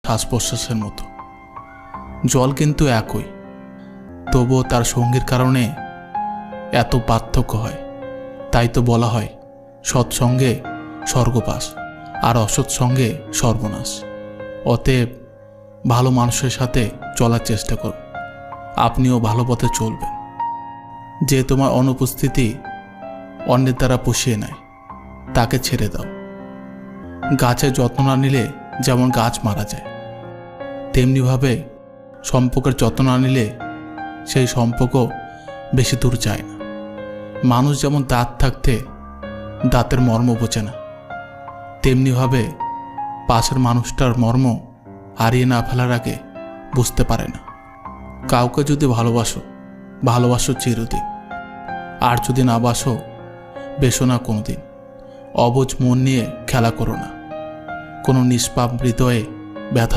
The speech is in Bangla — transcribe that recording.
শ্বাস প্রশ্বাসের মতো। জল কিন্তু একই, তবুও তার সঙ্গীর কারণে এত পার্থক্য হয়। তাই তো বলা হয় সৎসঙ্গে স্বর্গবাস আর অসৎসঙ্গে সর্বনাশ। অতএব ভালো মানুষের সাথে চলার চেষ্টা করুন, আপনিও ভালো পথে চলবেন। যে তোমার অনুপস্থিতি অন্যের দ্বারা পুষিয়ে নেয়, তাকে ছেড়ে দাও। গাছের যত্ন না নিলে যেমন গাছ মারা যায়, তেমনিভাবে সম্পর্কের যত্ন না নিলে সেই সম্পর্ক বেশি দূর যায় না। মানুষ যেমন দাঁত থাকতে দাঁতের মর্ম বোঝে না, তেমনিভাবে পাশের মানুষটার মর্ম হারিয়ে না ফেলার আগে বুঝতে পারে না। কাউকে যদি ভালোবাসো চিরদিন, আর যদি না বাসো বেসো না কোনোদিন। অবুঝ মন নিয়ে খেলা করো না, কোনো নিষ্পাপ হৃদয়ে ব্যথা